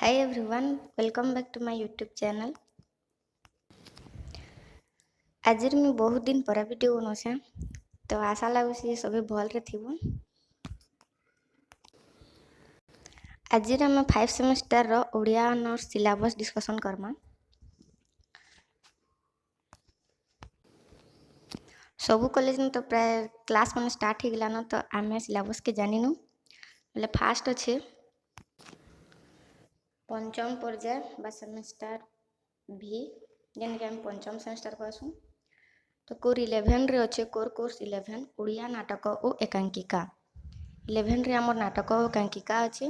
Hi everyone, welcome back to my YouTube channel. आज मैं बहुत दिन पर वीडियो बनाऊँ तो आशा लगुच सभी भलरे थी। आज आम 5 सेमेस्टर रो ओडिया ऑनर्स सिलेबस डिस्कशन करमा। सबू कॉलेज में तो प्राय क्लास मन स्टार्ट हो गला न तो आम सिलेबस के जानिनु बोले फास्ट अच्छे पंचम पर्याय बा सेमेस्टर भी जेन के हम पंचम सेमेस्टर कहसु। तो कोर 11 रे अच्छे कोर्स 11 ओडिया नाटक और एकांकिका 11 रे आमर नाटक और एकांकिका अच्छे।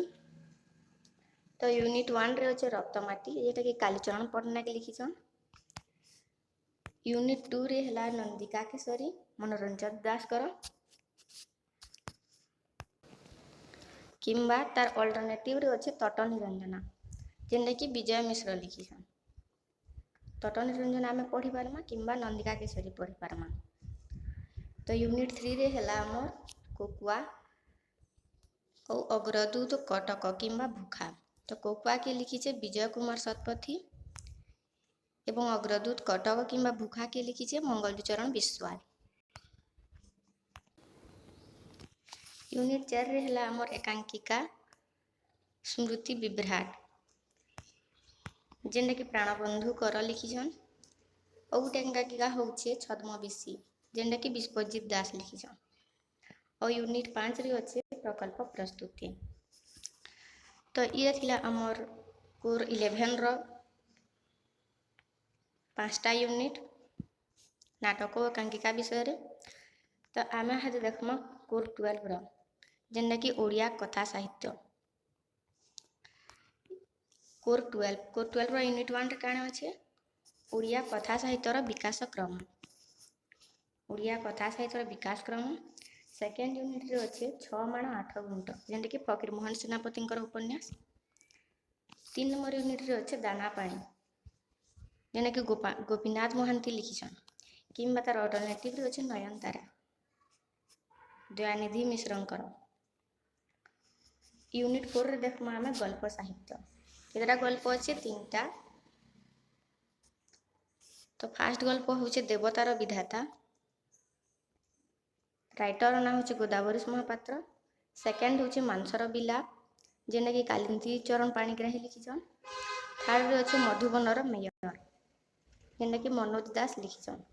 तो यूनिट 1 रे अच्छे रक्तमाटी जेटा कि कालीचरण पट्टनायक लिखिछन। यूनिट 2 रे हला नंदिका केसरी मनोरंजन दास कर किंबा तार अल्टरनेटिव रे अच्छे तट निरंजना जेनटा कि विजय मिश्र लिखिछन। तट निरंजन आम पढ़ी पारमा किंबा नंदिका केसरी पढ़ी पारमा। तो यूनिट 3 रे हला आमर कोकुआ और अग्रदूत कटक किंबा भूखा। तो कोकुआ के लिखिछे विजय कुमार शतपथी एवं अग्रदूत कटक किंबा भूखा के लिखिछे मंगलचरण विश्वाल। यूनिट 4 रे हला आमर एकांकिका स्मृति विभ्राट जेनटा कि प्राणबंधु कर लिखिछन। और गोटे एकांकिका होउछे छद्मवेशी जेनटा कि विश्वजीत दास लिखिछन। और यूनिट 5 रे अच्छे प्रकल्प प्रस्तुति। तो ये थिला आमर कोर 11 रो 5टा यूनिट नाटक और एकांकिका विषय रे। तो आम आज देखमा कोर 12 रो जेनटा कि ओडिया कथा साहित्य। कोर 12 रो यूनिट 1 रे काण अच्छे ओडिया कथा साहित्यर विकास क्रम। ओडिया कथा साहित्यर विकास क्रम सेकेंड यूनिट रे अच्छे 6 माण 8 गुंट जेनटा कि फकीर मोहन सेनापति उपन्यास। 3 नंबर यूनिट रे अच्छे दाना पानी जेना कि गोपीनाथ महांती लिखिछन किंबा तार अल्टरनेटिव रे अच्छे नयनतारा दयानिधि मिश्रंकर। यूनिट 4 रे देखमा आमे गल्प साहित्य केतरा गल्प अच्छे 3टा। तो फास्ट गल्प होचे देवतार विधाता राइटर ना होचे गोदावरी महापात्र। सेकेंड होचे मानसर बिलाप जेना कि कालिंदी चरण पाणिग्राही लिखिछन। थर्ड रे अच्छे मधुबनर मेयर जेना कि मनोज दास लिखिछन।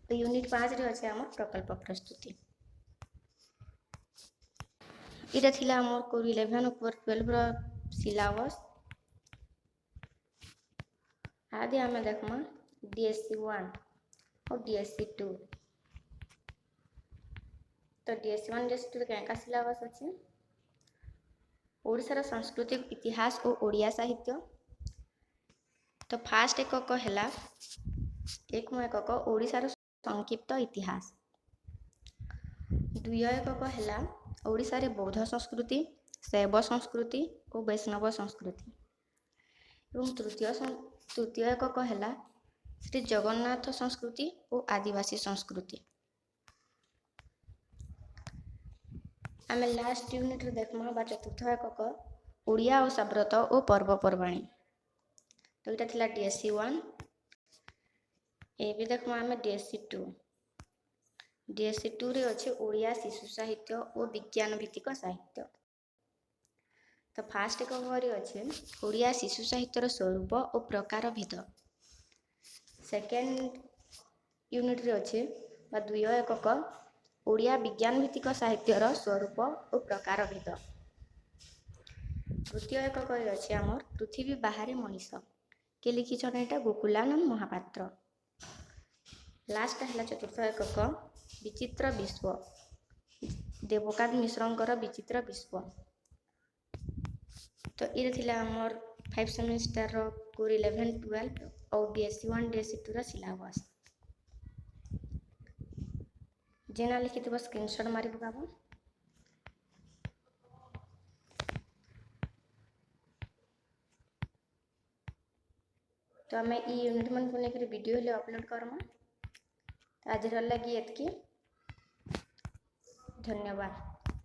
तो यूनिट 5 रे अच्छे आम प्रकल्प प्रस्तुति। इरा थिला आम कोर 11 और 12 रो सिलेबस। आदि आम देखमा DSC 1 और DSC 2। तो DSC 1 DSC 2 क्या सिलेबस अच्छे ओडिशार सांस्कृतिक इतिहास और ओडिया साहित्य। तो फास्ट एकक है एकम एकक ओडिशार संक्षिप्त इतिहास। द्वितीय एकक है ओडिशारे बौद्ध संस्कृति शैव संस्कृति और वैष्णव संस्कृति। एवं तृतीय एकक है श्री जगन्नाथ संस्कृति और आदिवासी संस्कृति। आम लास्ट यूनिट रे देखमा बा चतुर्थ एकक ओडिया और साब्रत और पर्वपर्वाणी। तो यहाँ थिला DSC 1 ए भी देखमा आम DSC 2। DSC 2 रे अच्छे ओडिया शिशु साहित्य और विज्ञान भित्तिक साहित्य। तो फास्ट एकक अच्छे ओडिया शिशु साहित्यर स्वरूप और प्रकार भेद। सेकेंड यूनिट रे अच्छे बा द्वितीय एकक ओडिया विज्ञान भित्तिक साहित्यर स्वरूप और प्रकार भेद। तृतीय एकक अच्छे आमर पृथ्वी बाहर मनीष के लिखिछन एटा गोकुलानंद महापात्र। लास्ट है चतुर्थ एकक विचित्र विश्व देवकांत मिश्रंकर विचित्र विश्व। तो ये थिला आमर 5 सेमेस्टर रो कोर 11 12 और DSC 1 DSC 2 रो सिलेबस। जेना लिखित स्क्रीनशॉट मारी पकाबो। तो आम यूनिट मन को लेकर वीडियो ले अपलोड करमा। आज लगी एतकी धन्यवाद।